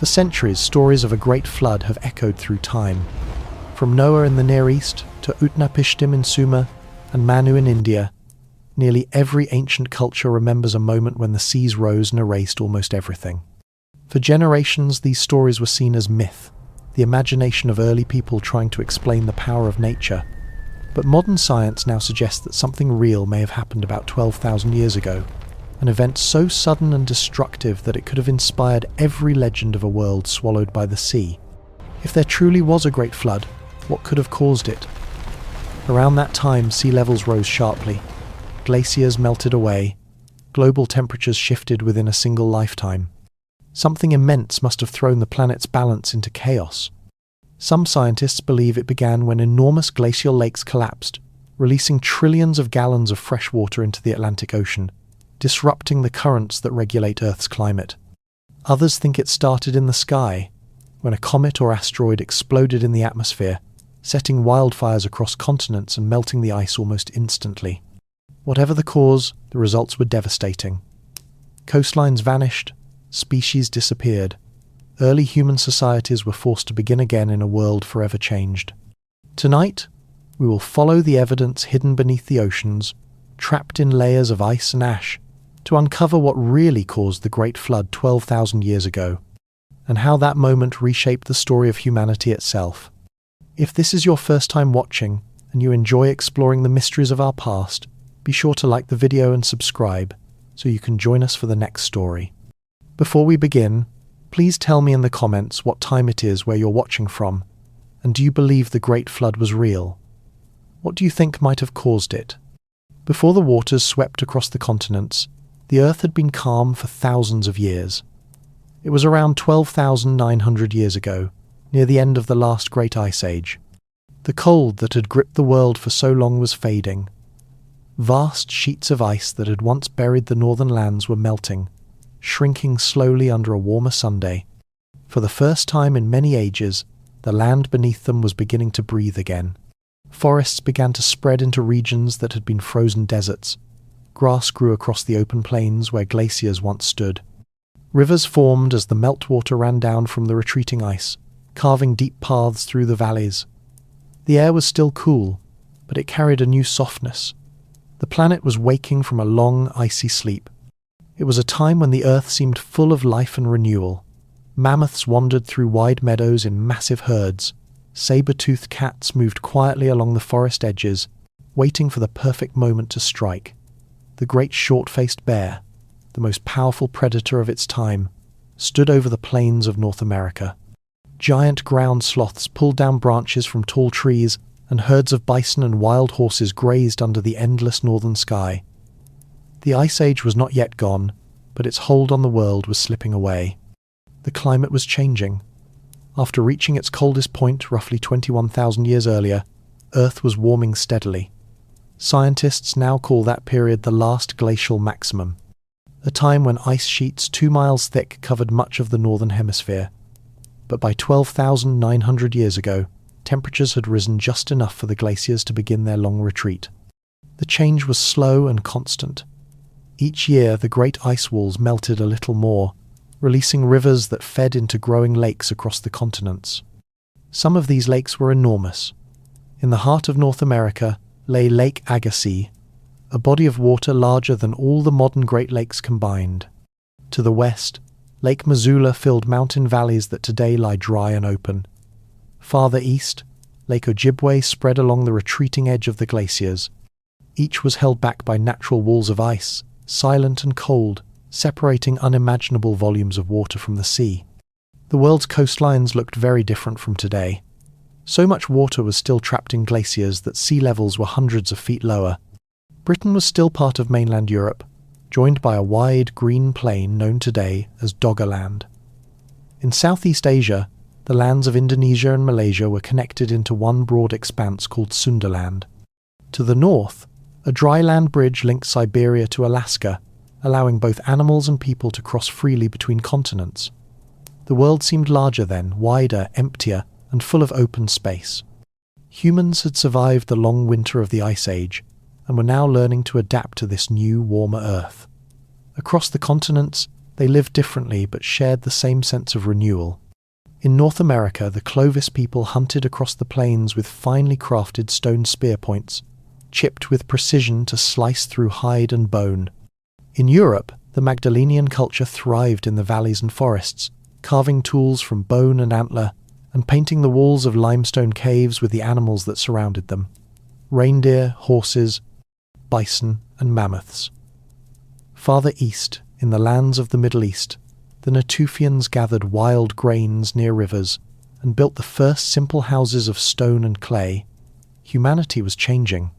For centuries, stories of a great flood have echoed through time. From Noah in the Near East to Utnapishtim in Sumer and Manu in India, nearly every ancient culture remembers a moment when the seas rose and erased almost everything. For generations, these stories were seen as myth, the imagination of early people trying to explain the power of nature. But modern science now suggests that something real may have happened about 12,000 years ago, an event so sudden and destructive that it could have inspired every legend of a world swallowed by the sea. If there truly was a great flood, what could have caused it? Around that time, sea levels rose sharply, glaciers melted away, global temperatures shifted within a single lifetime. Something immense must have thrown the planet's balance into chaos. Some scientists believe it began when enormous glacial lakes collapsed, releasing trillions of gallons of fresh water into the Atlantic Ocean, disrupting the currents that regulate Earth's climate. Others think it started in the sky, when a comet or asteroid exploded in the atmosphere, setting wildfires across continents and melting the ice almost instantly. Whatever the cause, the results were devastating. Coastlines vanished, species disappeared. Early human societies were forced to begin again in a world forever changed. Tonight, we will follow the evidence hidden beneath the oceans, trapped in layers of ice and ash, to uncover what really caused the Great Flood 12,000 years ago, and how that moment reshaped the story of humanity itself. If this is your first time watching, and you enjoy exploring the mysteries of our past, be sure to like the video and subscribe, so you can join us for the next story. Before we begin, please tell me in the comments what time it is where you're watching from, and do you believe the Great Flood was real? What do you think might have caused it? Before the waters swept across the continents, the Earth had been calm for thousands of years. It was around 12,900 years ago, near the end of the last Great Ice Age. The cold that had gripped the world for so long was fading. Vast sheets of ice that had once buried the northern lands were melting, shrinking slowly under a warmer Sunday. For the first time in many ages, the land beneath them was beginning to breathe again. Forests began to spread into regions that had been frozen deserts. Grass grew across the open plains where glaciers once stood. Rivers formed as the meltwater ran down from the retreating ice, carving deep paths through the valleys. The air was still cool, but it carried a new softness. The planet was waking from a long, icy sleep. It was a time when the Earth seemed full of life and renewal. Mammoths wandered through wide meadows in massive herds. Saber-toothed cats moved quietly along the forest edges, waiting for the perfect moment to strike. The great short-faced bear, the most powerful predator of its time, stood over the plains of North America. Giant ground sloths pulled down branches from tall trees, and herds of bison and wild horses grazed under the endless northern sky. The Ice Age was not yet gone, but its hold on the world was slipping away. The climate was changing. After reaching its coldest point roughly 21,000 years earlier, Earth was warming steadily. Scientists now call that period the last glacial maximum, a time when ice sheets 2 miles thick covered much of the northern hemisphere. But by 12,900 years ago, temperatures had risen just enough for the glaciers to begin their long retreat. The change was slow and constant. Each year, the great ice walls melted a little more, releasing rivers that fed into growing lakes across the continents. Some of these lakes were enormous. In the heart of North America lay Lake Agassiz, a body of water larger than all the modern Great Lakes combined. To the west, Lake Missoula filled mountain valleys that today lie dry and open. Farther east, Lake Ojibwe spread along the retreating edge of the glaciers. Each was held back by natural walls of ice, silent and cold, separating unimaginable volumes of water from the sea. The world's coastlines looked very different from today. So much water was still trapped in glaciers that sea levels were hundreds of feet lower. Britain was still part of mainland Europe, joined by a wide green plain known today as Doggerland. In Southeast Asia, the lands of Indonesia and Malaysia were connected into one broad expanse called Sundaland. To the north, a dry land bridge linked Siberia to Alaska, allowing both animals and people to cross freely between continents. The world seemed larger then, wider, emptier, and full of open space. Humans had survived the long winter of the Ice Age, and were now learning to adapt to this new, warmer Earth. Across the continents, They lived differently but shared the same sense of renewal. In North America, the Clovis people hunted across the plains with finely crafted stone spear points, chipped with precision to slice through hide and bone. In Europe, the Magdalenian culture thrived in the valleys and forests, carving tools from bone and antler, and painting the walls of limestone caves with the animals that surrounded them: reindeer, horses, bison, and mammoths. Farther east, in the lands of the Middle East, the Natufians gathered wild grains near rivers and built the first simple houses of stone and clay. Humanity was changing.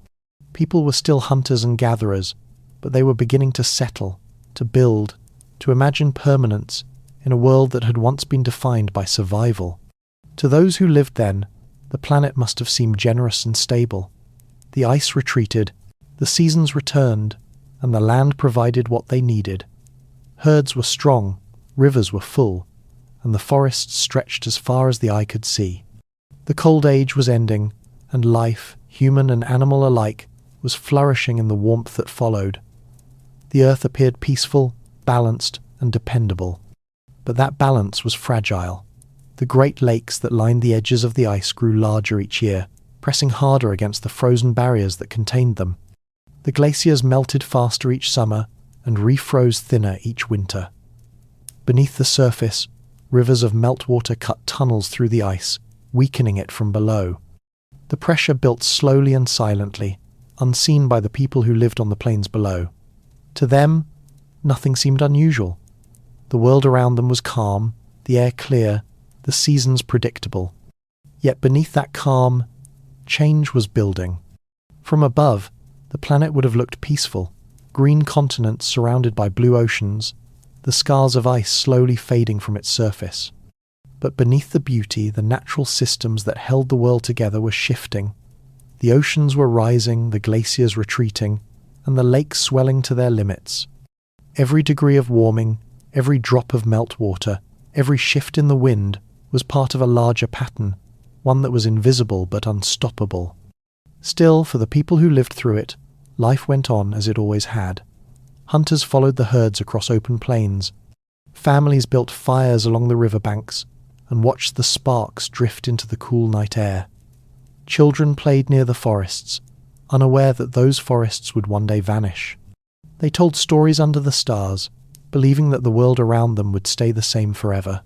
People were still hunters and gatherers, but they were beginning to settle, to build, to imagine permanence in a world that had once been defined by survival. To those who lived then, the planet must have seemed generous and stable. The ice retreated, the seasons returned, and the land provided what they needed. Herds were strong, rivers were full, and the forests stretched as far as the eye could see. The Cold Age was ending, and life, human and animal alike, was flourishing in the warmth that followed. The earth appeared peaceful, balanced, and dependable. But that balance was fragile. The great lakes that lined the edges of the ice grew larger each year, pressing harder against the frozen barriers that contained them. The glaciers melted faster each summer and refroze thinner each winter. Beneath the surface, rivers of meltwater cut tunnels through the ice, weakening it from below. The pressure built slowly and silently, unseen by the people who lived on the plains below. To them, nothing seemed unusual. The world around them was calm, the air clear, the seasons predictable. Yet beneath that calm, change was building. From above, the planet would have looked peaceful, green continents surrounded by blue oceans, the scars of ice slowly fading from its surface. But beneath the beauty, the natural systems that held the world together were shifting. The oceans were rising, the glaciers retreating, and the lakes swelling to their limits. Every degree of warming, every drop of meltwater, every shift in the wind was part of a larger pattern, one that was invisible but unstoppable. Still, for the people who lived through it, life went on as it always had. Hunters followed the herds across open plains. Families built fires along the riverbanks and watched the sparks drift into the cool night air. Children played near the forests, unaware that those forests would one day vanish. They told stories under the stars, believing that the world around them would stay the same forever.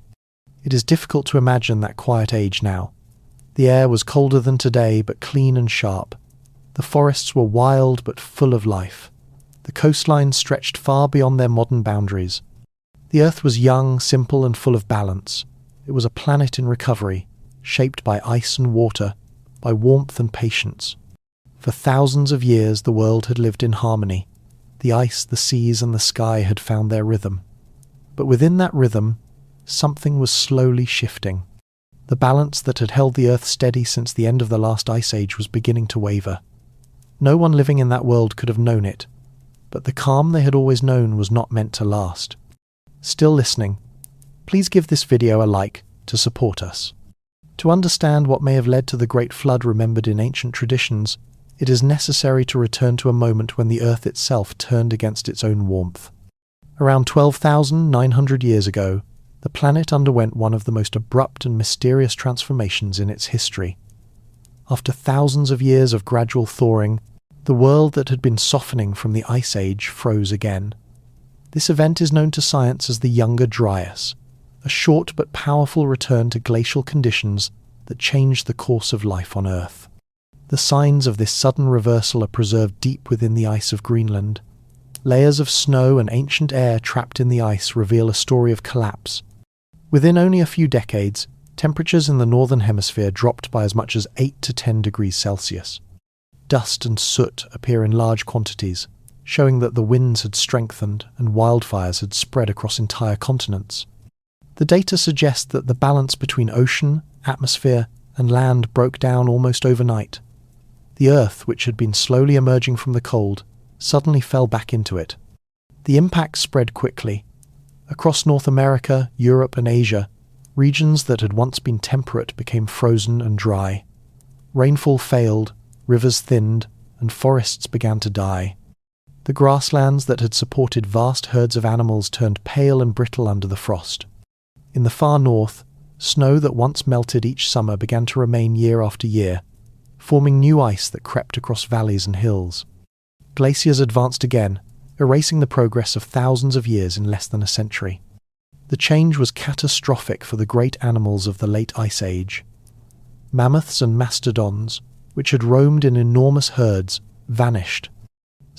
It is difficult to imagine that quiet age now. The air was colder than today, but clean and sharp. The forests were wild but full of life. The coastline stretched far beyond their modern boundaries. The earth was young, simple, and full of balance. It was a planet in recovery, shaped by ice and water, by warmth and patience. For thousands of years the world had lived in harmony. The ice, the seas, and the sky had found their rhythm. But within that rhythm, something was slowly shifting. The balance that had held the earth steady since the end of the last ice age was beginning to waver. No one living in that world could have known it, but the calm they had always known was not meant to last. Still listening, please give this video a like to support us. To understand what may have led to the Great Flood remembered in ancient traditions, it is necessary to return to a moment when the earth itself turned against its own warmth. Around 12,900 years ago, the planet underwent one of the most abrupt and mysterious transformations in its history. After thousands of years of gradual thawing, the world that had been softening from the Ice Age froze again. This event is known to science as the Younger Dryas, a short but powerful return to glacial conditions that changed the course of life on Earth. The signs of this sudden reversal are preserved deep within the ice of Greenland. Layers of snow and ancient air trapped in the ice reveal a story of collapse. Within only a few decades, temperatures in the northern hemisphere dropped by as much as 8 to 10 degrees Celsius. Dust and soot appear in large quantities, showing that the winds had strengthened and wildfires had spread across entire continents. The data suggests that the balance between ocean, atmosphere, and land broke down almost overnight. The Earth, which had been slowly emerging from the cold, suddenly fell back into it. The impact spread quickly. Across North America, Europe, and Asia, regions that had once been temperate became frozen and dry. Rainfall failed, rivers thinned, and forests began to die. The grasslands that had supported vast herds of animals turned pale and brittle under the frost. In the far north, snow that once melted each summer began to remain year after year, forming new ice that crept across valleys and hills. Glaciers advanced again, erasing the progress of thousands of years in less than a century. The change was catastrophic for the great animals of the late Ice Age. Mammoths and mastodons, which had roamed in enormous herds, vanished.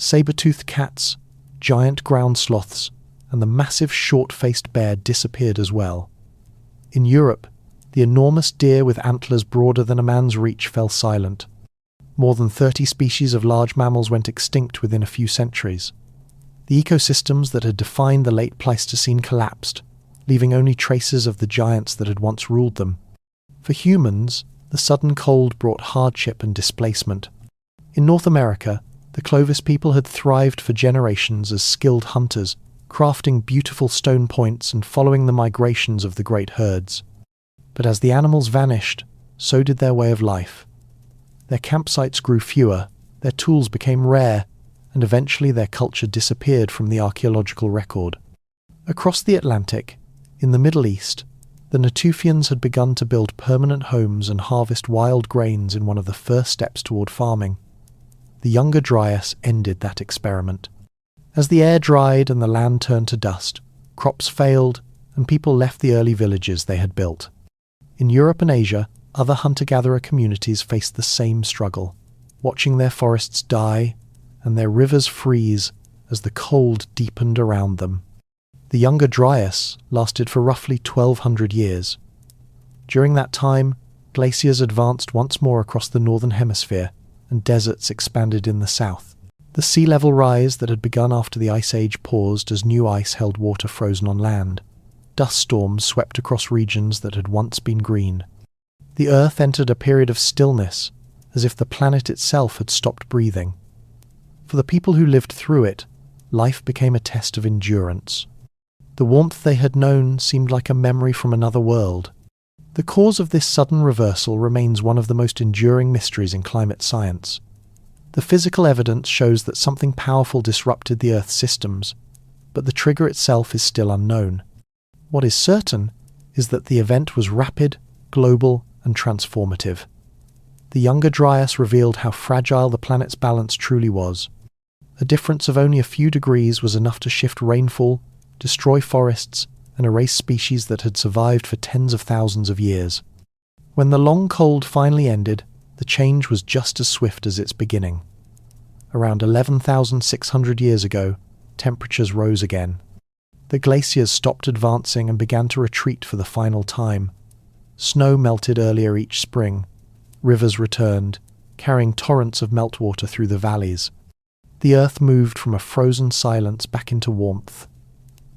Saber-toothed cats, giant ground sloths, and the massive short-faced bear disappeared as well. In Europe, the enormous deer with antlers broader than a man's reach fell silent. More than 30 species of large mammals went extinct within a few centuries. The ecosystems that had defined the late Pleistocene collapsed, leaving only traces of the giants that had once ruled them. For humans, the sudden cold brought hardship and displacement. In North America, the Clovis people had thrived for generations as skilled hunters, crafting beautiful stone points and following the migrations of the great herds. But as the animals vanished, so did their way of life. Their campsites grew fewer, their tools became rare, and eventually their culture disappeared from the archaeological record. Across the Atlantic, in the Middle East, the Natufians had begun to build permanent homes and harvest wild grains in one of the first steps toward farming. The Younger Dryas ended that experiment. As the air dried and the land turned to dust, crops failed, and people left the early villages they had built. In Europe and Asia, other hunter-gatherer communities faced the same struggle, watching their forests die and their rivers freeze as the cold deepened around them. The Younger Dryas lasted for roughly 1,200 years. During that time, glaciers advanced once more across the northern hemisphere, and deserts expanded in the south. The sea level rise that had begun after the Ice Age paused as new ice held water frozen on land. Dust storms swept across regions that had once been green. The Earth entered a period of stillness, as if the planet itself had stopped breathing. For the people who lived through it, life became a test of endurance. The warmth they had known seemed like a memory from another world. The cause of this sudden reversal remains one of the most enduring mysteries in climate science. The physical evidence shows that something powerful disrupted the Earth's systems, but the trigger itself is still unknown. What is certain is that the event was rapid, global, and transformative. The Younger Dryas revealed how fragile the planet's balance truly was. A difference of only a few degrees was enough to shift rainfall, destroy forests, and erase species that had survived for tens of thousands of years. When the long cold finally ended, the change was just as swift as its beginning. Around 11,600 years ago, temperatures rose again. The glaciers stopped advancing and began to retreat for the final time. Snow melted earlier each spring. Rivers returned, carrying torrents of meltwater through the valleys. The Earth moved from a frozen silence back into warmth.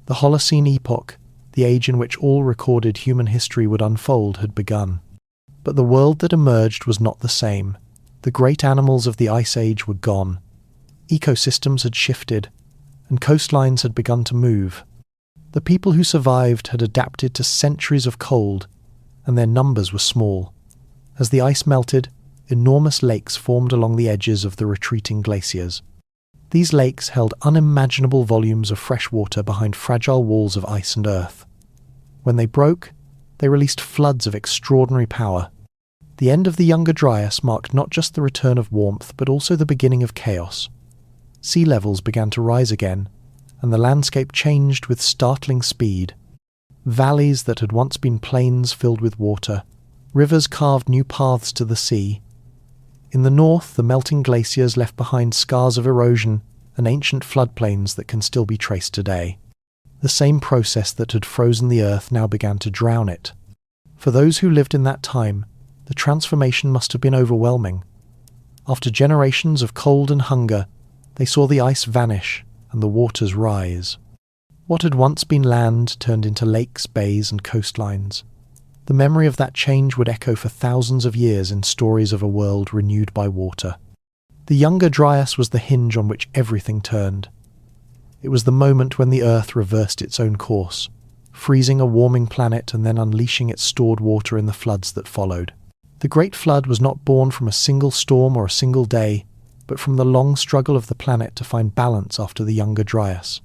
The Holocene epoch, the age in which all recorded human history would unfold, had begun. But the world that emerged was not the same. The great animals of the Ice Age were gone. Ecosystems had shifted, and coastlines had begun to move. The people who survived had adapted to centuries of cold, and their numbers were small. As the ice melted, enormous lakes formed along the edges of the retreating glaciers. These lakes held unimaginable volumes of fresh water behind fragile walls of ice and earth. When they broke, they released floods of extraordinary power. The end of the Younger Dryas marked not just the return of warmth, but also the beginning of chaos. Sea levels began to rise again, and the landscape changed with startling speed. Valleys that had once been plains filled with water. Rivers carved new paths to the sea. In the north, the melting glaciers left behind scars of erosion and ancient floodplains that can still be traced today. The same process that had frozen the Earth now began to drown it. For those who lived in that time, the transformation must have been overwhelming. After generations of cold and hunger, they saw the ice vanish and the waters rise. What had once been land turned into lakes, bays, and coastlines. The memory of that change would echo for thousands of years in stories of a world renewed by water. The Younger Dryas was the hinge on which everything turned. It was the moment when the Earth reversed its own course, freezing a warming planet and then unleashing its stored water in the floods that followed. The Great Flood was not born from a single storm or a single day, but from the long struggle of the planet to find balance after the Younger Dryas.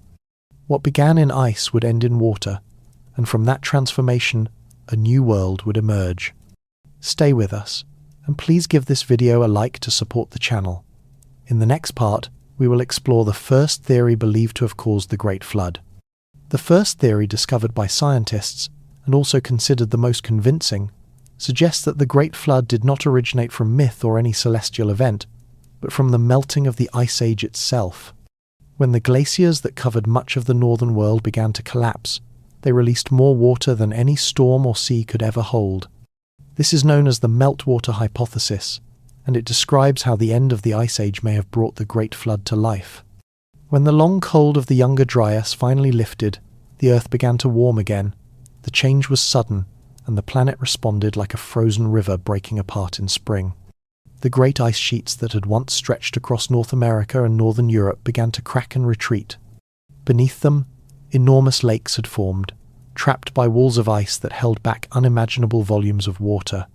What began in ice would end in water, and from that transformation, a new world would emerge. Stay with us, and please give this video a like to support the channel. In the next part, we will explore the first theory believed to have caused the Great Flood. The first theory, discovered by scientists, and also considered the most convincing, suggests that the Great Flood did not originate from myth or any celestial event, but from the melting of the Ice Age itself. When the glaciers that covered much of the northern world began to collapse, they released more water than any storm or sea could ever hold. This is known as the meltwater hypothesis, and it describes how the end of the Ice Age may have brought the Great Flood to life. When the long cold of the Younger Dryas finally lifted, the Earth began to warm again. The change was sudden, and the planet responded like a frozen river breaking apart in spring. The great ice sheets that had once stretched across North America and northern Europe began to crack and retreat. Beneath them, enormous lakes had formed, trapped by walls of ice that held back unimaginable volumes of water.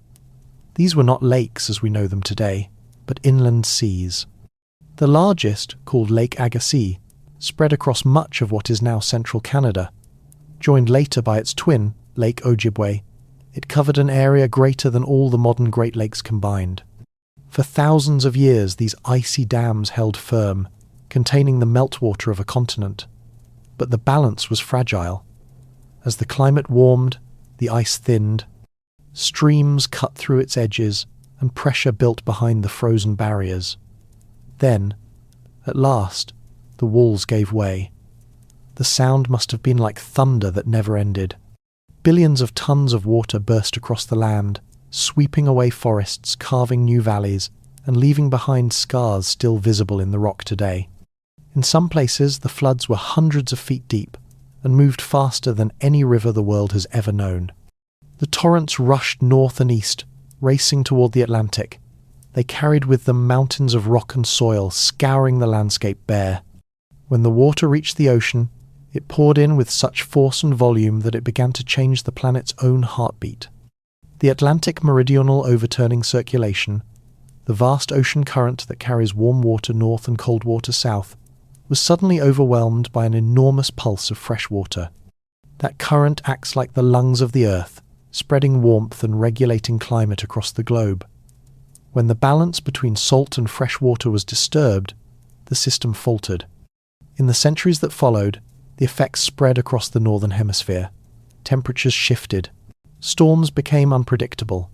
These were not lakes as we know them today, but inland seas. The largest, called Lake Agassiz, spread across much of what is now central Canada. Joined later by its twin, Lake Ojibwe, it covered an area greater than all the modern Great Lakes combined. For thousands of years, these icy dams held firm, containing the meltwater of a continent. But the balance was fragile. As the climate warmed, the ice thinned, streams cut through its edges, and pressure built behind the frozen barriers. Then, at last, the walls gave way. The sound must have been like thunder that never ended. Billions of tons of water burst across the land, sweeping away forests, carving new valleys, and leaving behind scars still visible in the rock today. In some places, the floods were hundreds of feet deep and moved faster than any river the world has ever known. The torrents rushed north and east, racing toward the Atlantic. They carried with them mountains of rock and soil, scouring the landscape bare. When the water reached the ocean, it poured in with such force and volume that it began to change the planet's own heartbeat. The Atlantic meridional overturning circulation, the vast ocean current that carries warm water north and cold water south, was suddenly overwhelmed by an enormous pulse of fresh water. That current acts like the lungs of the Earth, spreading warmth and regulating climate across the globe. When the balance between salt and fresh water was disturbed, the system faltered. In the centuries that followed, the effects spread across the northern hemisphere. Temperatures shifted. Storms became unpredictable.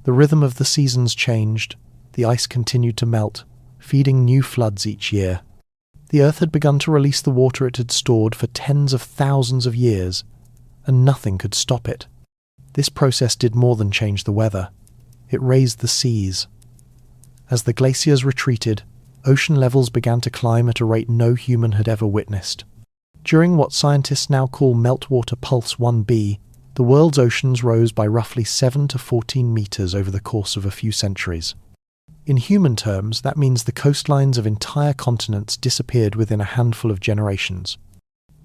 The rhythm of the seasons changed. The ice continued to melt, feeding new floods each year. The Earth had begun to release the water it had stored for tens of thousands of years, and nothing could stop it. This process did more than change the weather. It raised the seas. As the glaciers retreated, ocean levels began to climb at a rate no human had ever witnessed. During what scientists now call meltwater pulse 1b, the world's oceans rose by roughly 7 to 14 meters over the course of a few centuries. In human terms, that means the coastlines of entire continents disappeared within a handful of generations.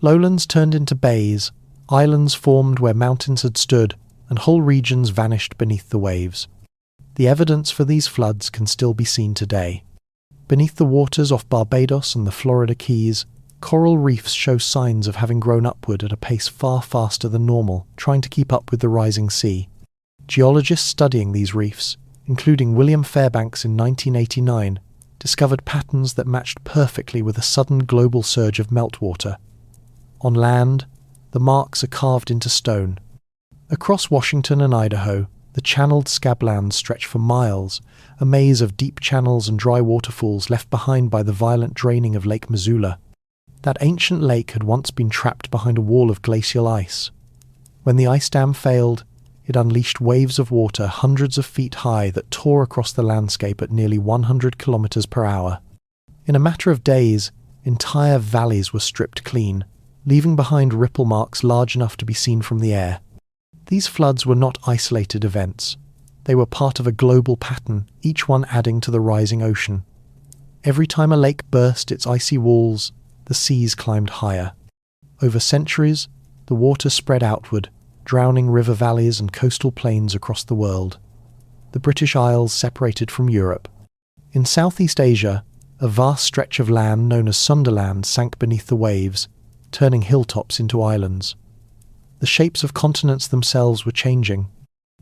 Lowlands turned into bays, islands formed where mountains had stood, and whole regions vanished beneath the waves. The evidence for these floods can still be seen today. Beneath the waters off Barbados and the Florida Keys, coral reefs show signs of having grown upward at a pace far faster than normal, trying to keep up with the rising sea. Geologists studying these reefs, including William Fairbanks in 1989, discovered patterns that matched perfectly with a sudden global surge of meltwater. On land, the marks are carved into stone. Across Washington and Idaho, the channeled scablands stretch for miles, a maze of deep channels and dry waterfalls left behind by the violent draining of Lake Missoula. That ancient lake had once been trapped behind a wall of glacial ice. When the ice dam failed, it unleashed waves of water hundreds of feet high that tore across the landscape at nearly 100 kilometers per hour. In a matter of days, entire valleys were stripped clean, leaving behind ripple marks large enough to be seen from the air. These floods were not isolated events. They were part of a global pattern, each one adding to the rising ocean. Every time a lake burst its icy walls, the seas climbed higher. Over centuries, the water spread outward, drowning river valleys and coastal plains across the world. The British Isles separated from Europe. In Southeast Asia, A vast stretch of land known as Sunderland sank beneath the waves, turning hilltops into islands. The shapes of continents themselves were changing.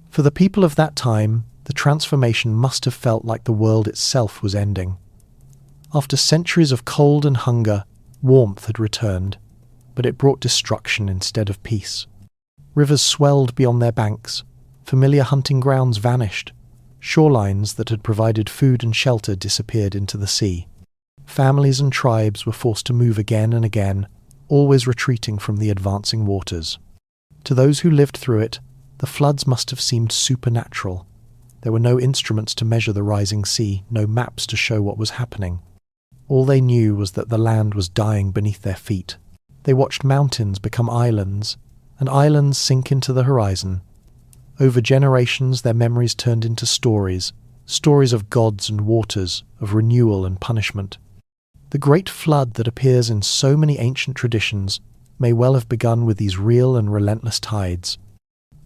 For the people of that time, the transformation must have felt like the world itself was ending. After centuries of cold and hunger, warmth had returned, but it brought destruction instead of peace. Rivers swelled beyond their banks, familiar hunting grounds vanished, shorelines that had provided food and shelter disappeared into the sea. Families and tribes were forced to move again and again, always retreating from the advancing waters. To those who lived through it, the floods must have seemed supernatural. There were no instruments to measure the rising sea, no maps to show what was happening. All they knew was that the land was dying beneath their feet. They watched mountains become islands, and islands sink into the horizon. Over generations, their memories turned into stories of gods and waters, of renewal and punishment. The great flood that appears in so many ancient traditions may well have begun with these real and relentless tides.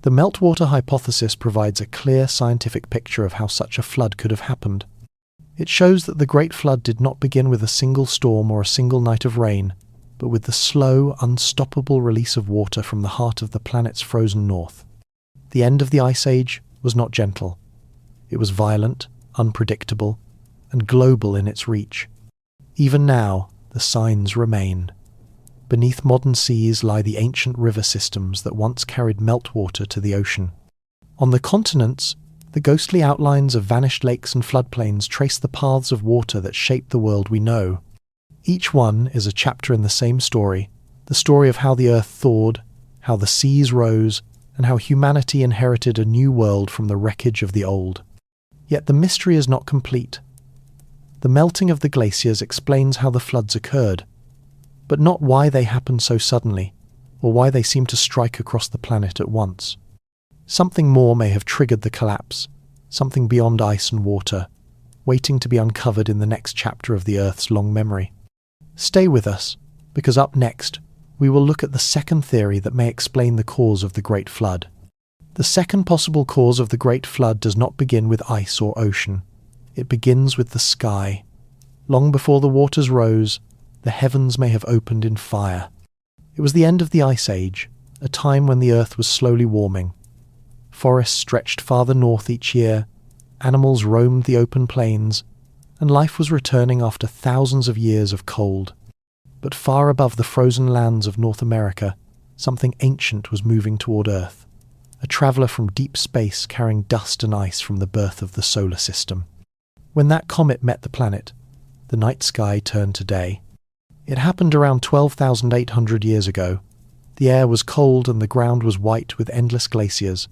The meltwater hypothesis provides a clear scientific picture of how such a flood could have happened. It shows that the Great Flood did not begin with a single storm or a single night of rain, but with the slow, unstoppable release of water from the heart of the planet's frozen north. The end of the Ice Age was not gentle. It was violent, unpredictable, and global in its reach. Even now, the signs remain. Beneath modern seas lie the ancient river systems that once carried meltwater to the ocean. On the continents, the ghostly outlines of vanished lakes and floodplains trace the paths of water that shape the world we know. Each one is a chapter in the same story, the story of how the earth thawed, how the seas rose, and how humanity inherited a new world from the wreckage of the old. Yet the mystery is not complete. The melting of the glaciers explains how the floods occurred, but not why they happened so suddenly, or why they seemed to strike across the planet at once. Something more may have triggered the collapse, something beyond ice and water, waiting to be uncovered in the next chapter of the Earth's long memory. Stay with us, because up next, we will look at the second theory that may explain the cause of the Great Flood. The second possible cause of the Great Flood does not begin with ice or ocean. It begins with the sky. Long before the waters rose, the heavens may have opened in fire. It was the end of the Ice Age, a time when the Earth was slowly warming. Forests stretched farther north each year, animals roamed the open plains, and life was returning after thousands of years of cold. But far above the frozen lands of North America, something ancient was moving toward Earth, a traveller from deep space carrying dust and ice from the birth of the solar system. When that comet met the planet, the night sky turned to day. It happened around 12,800 years ago. The air was cold and the ground was white with endless glaciers.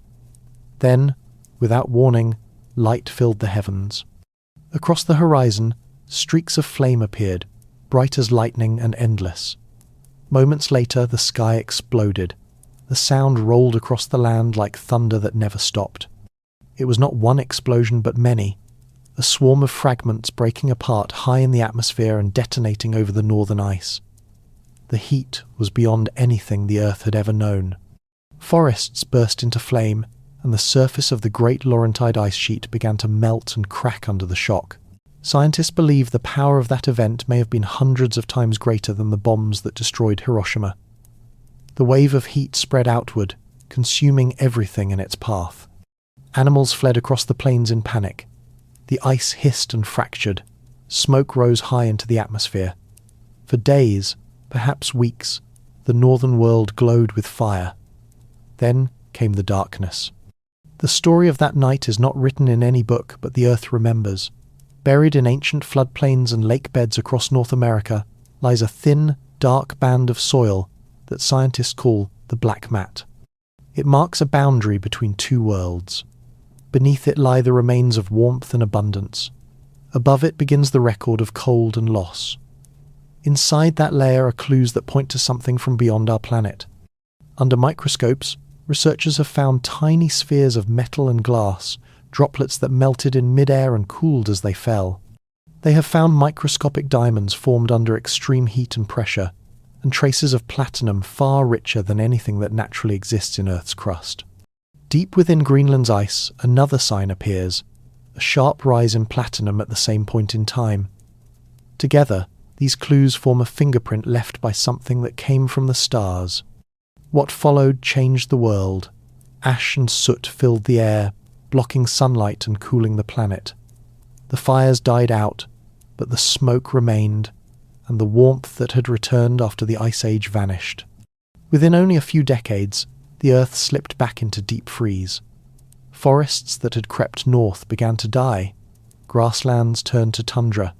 Then, without warning, light filled the heavens. Across the horizon, streaks of flame appeared, bright as lightning and endless. Moments later, the sky exploded. The sound rolled across the land like thunder that never stopped. It was not one explosion but many, a swarm of fragments breaking apart high in the atmosphere and detonating over the northern ice. The heat was beyond anything the Earth had ever known. Forests burst into flame, and the surface of the Great Laurentide ice sheet began to melt and crack under the shock. Scientists believe the power of that event may have been hundreds of times greater than the bombs that destroyed Hiroshima. The wave of heat spread outward, consuming everything in its path. Animals fled across the plains in panic. The ice hissed and fractured. Smoke rose high into the atmosphere. For days, perhaps weeks, the northern world glowed with fire. Then came the darkness. The story of that night is not written in any book, but the Earth remembers. Buried in ancient floodplains and lake beds across North America lies a thin, dark band of soil that scientists call the Black Mat. It marks a boundary between two worlds. Beneath it lie the remains of warmth and abundance. Above it begins the record of cold and loss. Inside that layer are clues that point to something from beyond our planet. Under microscopes, researchers have found tiny spheres of metal and glass, droplets that melted in mid-air and cooled as they fell. They have found microscopic diamonds formed under extreme heat and pressure, and traces of platinum far richer than anything that naturally exists in Earth's crust. Deep within Greenland's ice, another sign appears, a sharp rise in platinum at the same point in time. Together, these clues form a fingerprint left by something that came from the stars. What followed changed the world. Ash and soot filled the air, blocking sunlight and cooling the planet. The fires died out, but the smoke remained, and the warmth that had returned after the Ice Age vanished. Within only a few decades, the Earth slipped back into deep freeze. Forests that had crept north began to die. Grasslands turned to tundra.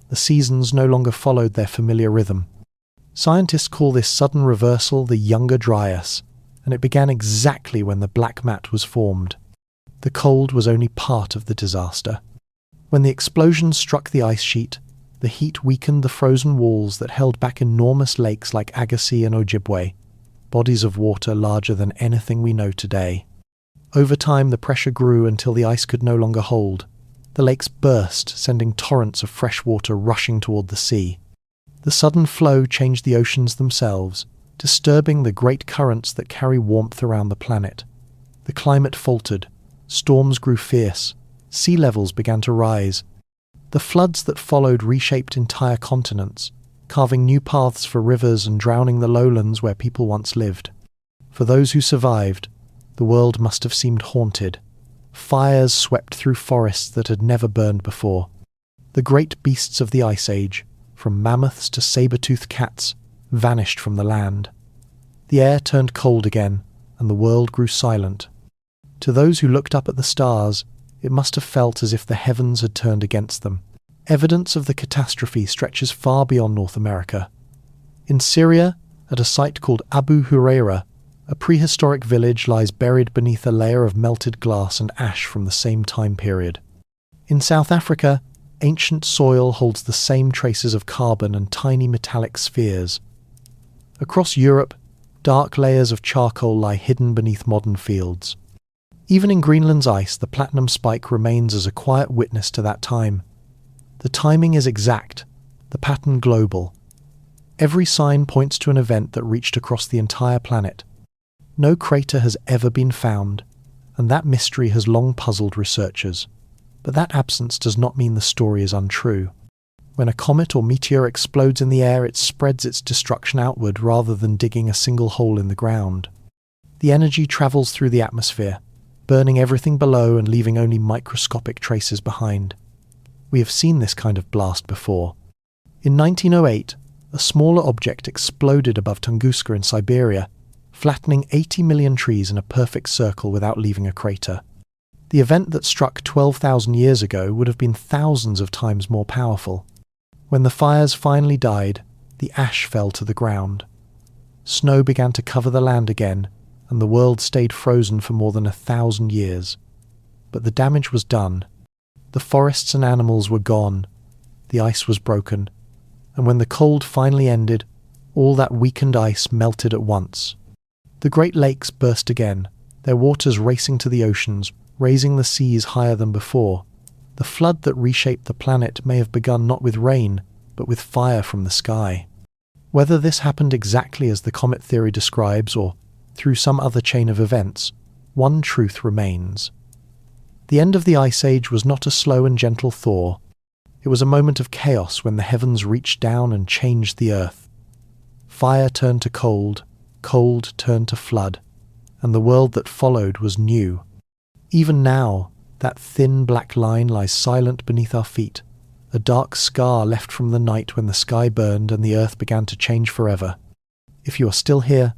The seasons no longer followed their familiar rhythm. Scientists call this sudden reversal the Younger Dryas, and it began exactly when the black mat was formed. The cold was only part of the disaster. When the explosion struck the ice sheet, the heat weakened the frozen walls that held back enormous lakes like Agassiz and Ojibwe, bodies of water larger than anything we know today. Over time, the pressure grew until the ice could no longer hold. The lakes burst, sending torrents of fresh water rushing toward the sea. The sudden flow changed the oceans themselves, disturbing the great currents that carry warmth around the planet. The climate faltered, storms grew fierce, sea levels began to rise. The floods that followed reshaped entire continents, carving new paths for rivers and drowning the lowlands where people once lived. For those who survived, the world must have seemed haunted. Fires swept through forests that had never burned before. The great beasts of the Ice Age, from mammoths to saber-toothed cats, vanished from the land. The air turned cold again, and the world grew silent. To those who looked up at the stars, it must have felt as if the heavens had turned against them. Evidence of the catastrophe stretches far beyond North America. In Syria, at a site called Abu Huraira, a prehistoric village lies buried beneath a layer of melted glass and ash from the same time period. In South Africa, ancient soil holds the same traces of carbon and tiny metallic spheres. Across Europe, dark layers of charcoal lie hidden beneath modern fields. Even in Greenland's ice, the platinum spike remains as a quiet witness to that time. The timing is exact, the pattern global. Every sign points to an event that reached across the entire planet. No crater has ever been found, and that mystery has long puzzled researchers. But that absence does not mean the story is untrue. When a comet or meteor explodes in the air, it spreads its destruction outward rather than digging a single hole in the ground. The energy travels through the atmosphere, burning everything below and leaving only microscopic traces behind. We have seen this kind of blast before. In 1908, a smaller object exploded above Tunguska in Siberia, flattening 80 million trees in a perfect circle without leaving a crater. The event that struck 12,000 years ago would have been thousands of times more powerful. When the fires finally died, the ash fell to the ground. Snow began to cover the land again, and the world stayed frozen for more than 1,000 years. But the damage was done. The forests and animals were gone. The ice was broken. And when the cold finally ended, all that weakened ice melted at once. The Great Lakes burst again, their waters racing to the oceans, raising the seas higher than before. The flood that reshaped the planet may have begun not with rain, but with fire from the sky. Whether this happened exactly as the comet theory describes or through some other chain of events, one truth remains. The end of the Ice Age was not a slow and gentle thaw. It was a moment of chaos when the heavens reached down and changed the earth. Fire turned to cold, cold turned to flood, and the world that followed was new. Even now, that thin black line lies silent beneath our feet, a dark scar left from the night when the sky burned and the earth began to change forever. If you are still here,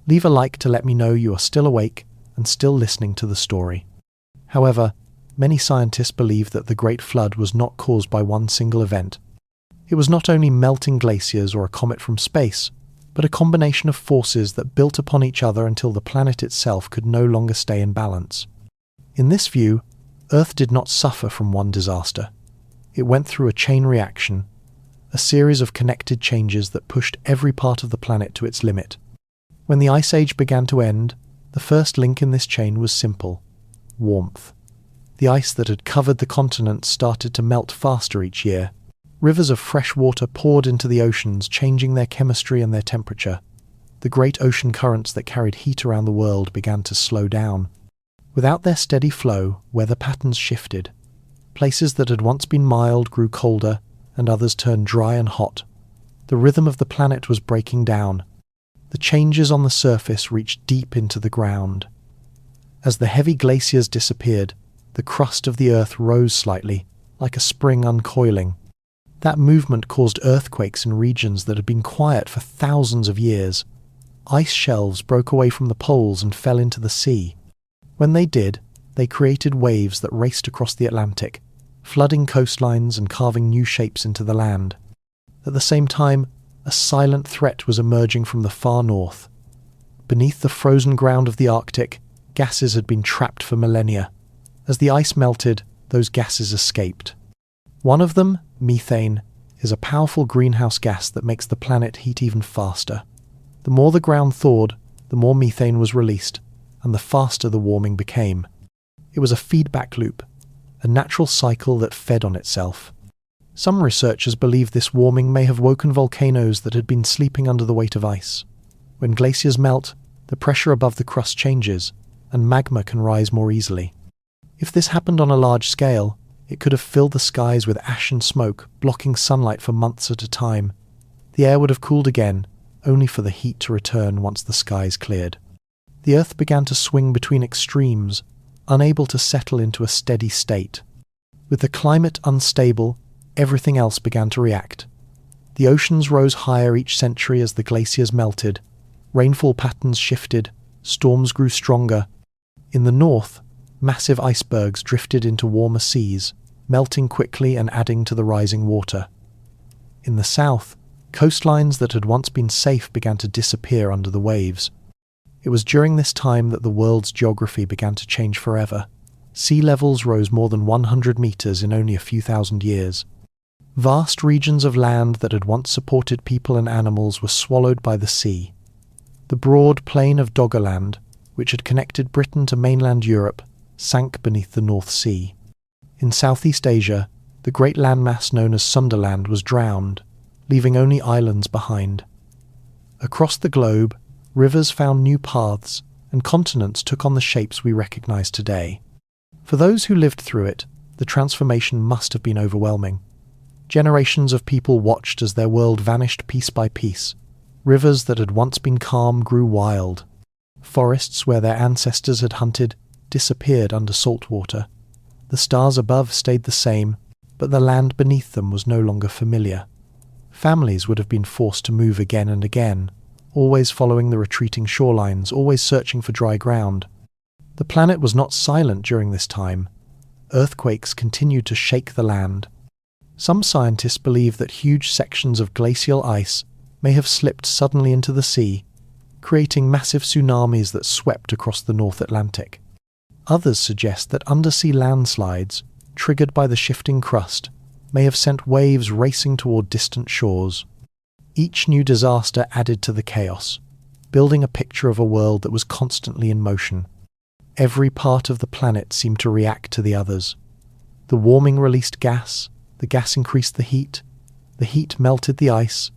leave a like to let me know you are still awake and still listening to the story. However, many scientists believe that the Great Flood was not caused by one single event. It was not only melting glaciers or a comet from space, but a combination of forces that built upon each other until the planet itself could no longer stay in balance. In this view, Earth did not suffer from one disaster. It went through a chain reaction, a series of connected changes that pushed every part of the planet to its limit. When the Ice Age began to end, the first link in this chain was simple: warmth. The ice that had covered the continents started to melt faster each year. Rivers of fresh water poured into the oceans, changing their chemistry and their temperature. The great ocean currents that carried heat around the world began to slow down. Without their steady flow, weather patterns shifted. Places that had once been mild grew colder, and others turned dry and hot. The rhythm of the planet was breaking down. The changes on the surface reached deep into the ground. As the heavy glaciers disappeared, the crust of the earth rose slightly, like a spring uncoiling. That movement caused earthquakes in regions that had been quiet for thousands of years. Ice shelves broke away from the poles and fell into the sea. When they did, they created waves that raced across the Atlantic, flooding coastlines and carving new shapes into the land. At the same time, a silent threat was emerging from the far north. Beneath the frozen ground of the Arctic, gases had been trapped for millennia. As the ice melted, those gases escaped. One of them, methane, is a powerful greenhouse gas that makes the planet heat even faster. The more the ground thawed, the more methane was released, and the faster the warming became. It was a feedback loop, a natural cycle that fed on itself. Some researchers believe this warming may have woken volcanoes that had been sleeping under the weight of ice. When glaciers melt, the pressure above the crust changes, and magma can rise more easily. If this happened on a large scale, it could have filled the skies with ash and smoke, blocking sunlight for months at a time. The air would have cooled again, only for the heat to return once the skies cleared. The Earth began to swing between extremes, unable to settle into a steady state. With the climate unstable, everything else began to react. The oceans rose higher each century as the glaciers melted. Rainfall patterns shifted, storms grew stronger. In the north, massive icebergs drifted into warmer seas, melting quickly and adding to the rising water. In the south, coastlines that had once been safe began to disappear under the waves. It was during this time that the world's geography began to change forever. Sea levels rose more than 100 meters in only a few thousand years. Vast regions of land that had once supported people and animals were swallowed by the sea. The broad plain of Doggerland, which had connected Britain to mainland Europe, sank beneath the North Sea. In Southeast Asia, the great landmass known as Sunderland was drowned, leaving only islands behind. Across the globe, rivers found new paths, and continents took on the shapes we recognize today. For those who lived through it, the transformation must have been overwhelming. Generations of people watched as their world vanished piece by piece. Rivers that had once been calm grew wild. Forests where their ancestors had hunted disappeared under salt water. The stars above stayed the same, but the land beneath them was no longer familiar. Families would have been forced to move again and again, always following the retreating shorelines, always searching for dry ground. The planet was not silent during this time. Earthquakes continued to shake the land. Some scientists believe that huge sections of glacial ice may have slipped suddenly into the sea, creating massive tsunamis that swept across the North Atlantic. Others suggest that undersea landslides, triggered by the shifting crust, may have sent waves racing toward distant shores. Each new disaster added to the chaos, building a picture of a world that was constantly in motion. Every part of the planet seemed to react to the others. The warming released gas, the gas increased the heat melted the ice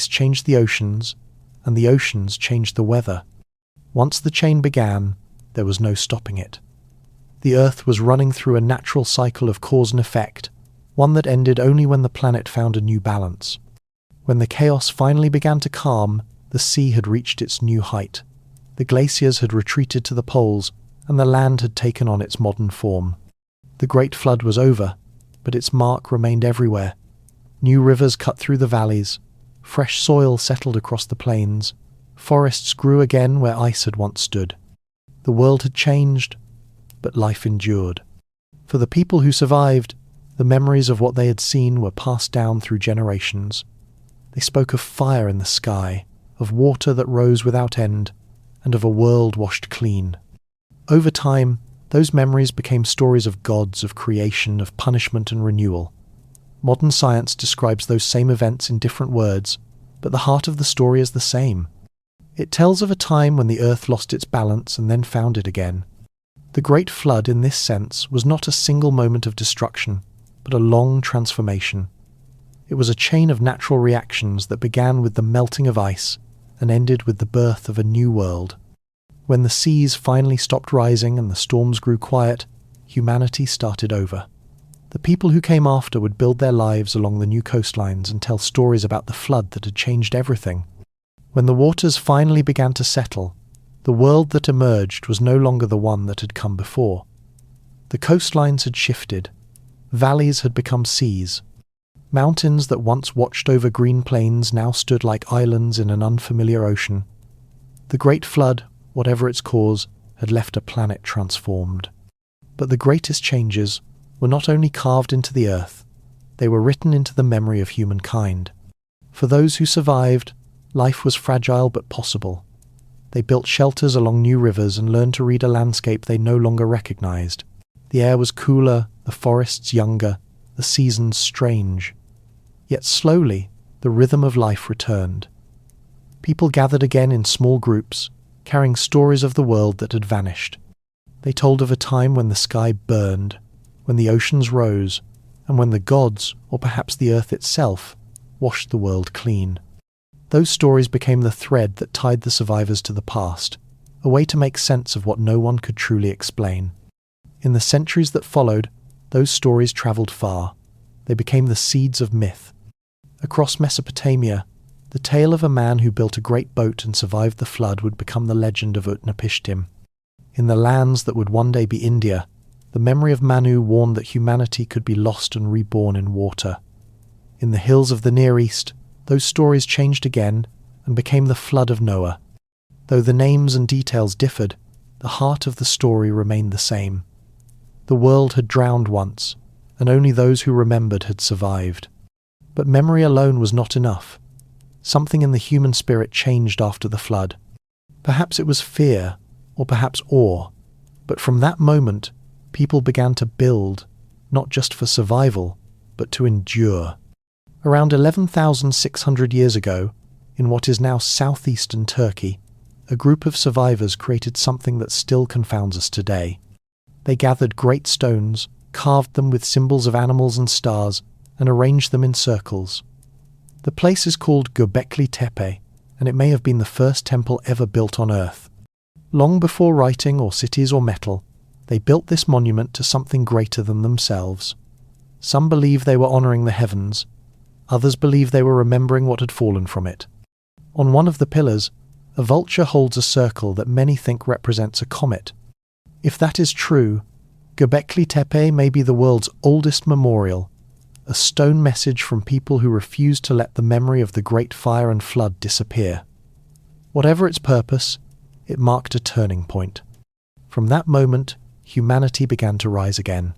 changed the oceans, and the oceans changed the weather. Once the chain began, there was no stopping it. The Earth was running through a natural cycle of cause and effect, one that ended only when the planet found a new balance. When the chaos finally began to calm, the sea had reached its new height. The glaciers had retreated to the poles, and the land had taken on its modern form. The Great Flood was over, but its mark remained everywhere. New rivers cut through the valleys, fresh soil settled across the plains, forests grew again where ice had once stood. The world had changed, but life endured. For the people who survived, the memories of what they had seen were passed down through generations. They spoke of fire in the sky, of water that rose without end, and of a world washed clean. Over time, those memories became stories of gods, of creation, of punishment and renewal. Modern science describes those same events in different words, but the heart of the story is the same. It tells of a time when the earth lost its balance and then found it again. The Great Flood, in this sense, was not a single moment of destruction, but a long transformation. It was a chain of natural reactions that began with the melting of ice and ended with the birth of a new world. When the seas finally stopped rising and the storms grew quiet, humanity started over. The people who came after would build their lives along the new coastlines and tell stories about the flood that had changed everything. When the waters finally began to settle, the world that emerged was no longer the one that had come before. The coastlines had shifted. Valleys had become seas. Mountains that once watched over green plains now stood like islands in an unfamiliar ocean. The Great Flood, whatever its cause, had left a planet transformed. But the greatest changes were not only carved into the earth, they were written into the memory of humankind. For those who survived, life was fragile but possible. They built shelters along new rivers and learned to read a landscape they no longer recognized. The air was cooler, the forests younger, the seasons strange. Yet slowly, the rhythm of life returned. People gathered again in small groups, carrying stories of the world that had vanished. They told of a time when the sky burned, when the oceans rose, and when the gods, or perhaps the earth itself, washed the world clean. Those stories became the thread that tied the survivors to the past, a way to make sense of what no one could truly explain. In the centuries that followed, those stories travelled far. They became the seeds of myth. Across Mesopotamia, the tale of a man who built a great boat and survived the flood would become the legend of Utnapishtim. In the lands that would one day be India, the memory of Manu warned that humanity could be lost and reborn in water. In the hills of the Near East, those stories changed again and became the flood of Noah. Though the names and details differed, the heart of the story remained the same. The world had drowned once, and only those who remembered had survived. But memory alone was not enough. Something in the human spirit changed after the flood. Perhaps it was fear, or perhaps awe, but from that moment, people began to build, not just for survival, but to endure. Around 11,600 years ago, in what is now southeastern Turkey, a group of survivors created something that still confounds us today. They gathered great stones, carved them with symbols of animals and stars, and arranged them in circles. The place is called Göbekli Tepe, and it may have been the first temple ever built on Earth. Long before writing or cities or metal, they built this monument to something greater than themselves. Some believe they were honouring the heavens, others believe they were remembering what had fallen from it. On one of the pillars, a vulture holds a circle that many think represents a comet. If that is true, Göbekli Tepe may be the world's oldest memorial, a stone message from people who refused to let the memory of the Great Fire and Flood disappear. Whatever its purpose, it marked a turning point. From that moment, humanity began to rise again.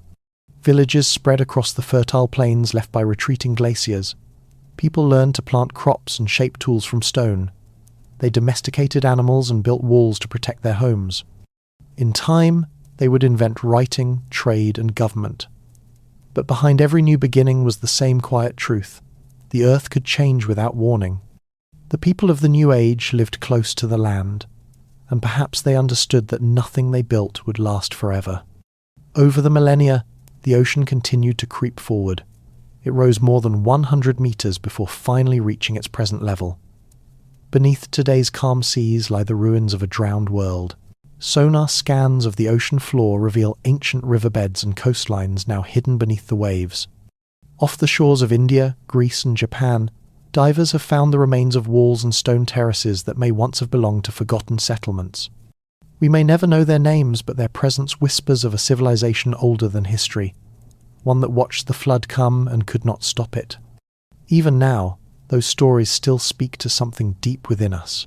Villages spread across the fertile plains left by retreating glaciers. People learned to plant crops and shape tools from stone. They domesticated animals and built walls to protect their homes. In time, they would invent writing, trade, and government. But behind every new beginning was the same quiet truth. The earth could change without warning. The people of the New Age lived close to the land, and perhaps they understood that nothing they built would last forever. Over the millennia, the ocean continued to creep forward. It rose more than 100 meters before finally reaching its present level. Beneath today's calm seas lie the ruins of a drowned world. Sonar scans of the ocean floor reveal ancient riverbeds and coastlines now hidden beneath the waves. Off the shores of India, Greece, and Japan, divers have found the remains of walls and stone terraces that may once have belonged to forgotten settlements. We may never know their names, but their presence whispers of a civilization older than history, one that watched the flood come and could not stop it. Even now, those stories still speak to something deep within us.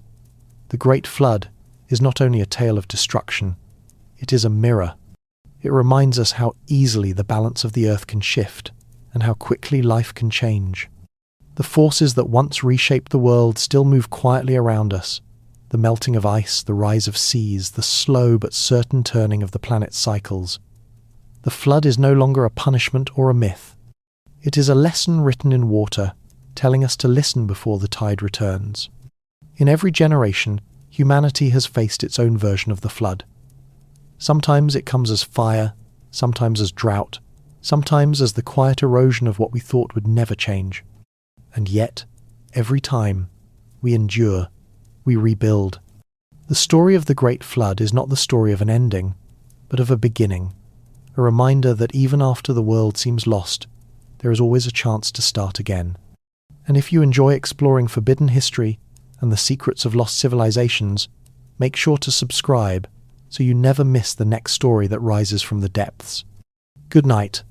The Great Flood is not only a tale of destruction, it is a mirror. It reminds us how easily the balance of the earth can shift, and how quickly life can change. The forces that once reshaped the world still move quietly around us. The melting of ice, the rise of seas, the slow but certain turning of the planet's cycles. The flood is no longer a punishment or a myth. It is a lesson written in water, telling us to listen before the tide returns. In every generation, humanity has faced its own version of the flood. Sometimes it comes as fire, sometimes as drought, sometimes as the quiet erosion of what we thought would never change. And yet, every time, we endure, we rebuild. The story of the Great Flood is not the story of an ending, but of a beginning, a reminder that even after the world seems lost, there is always a chance to start again. And if you enjoy exploring forbidden history and the secrets of lost civilizations, make sure to subscribe so you never miss the next story that rises from the depths. Good night,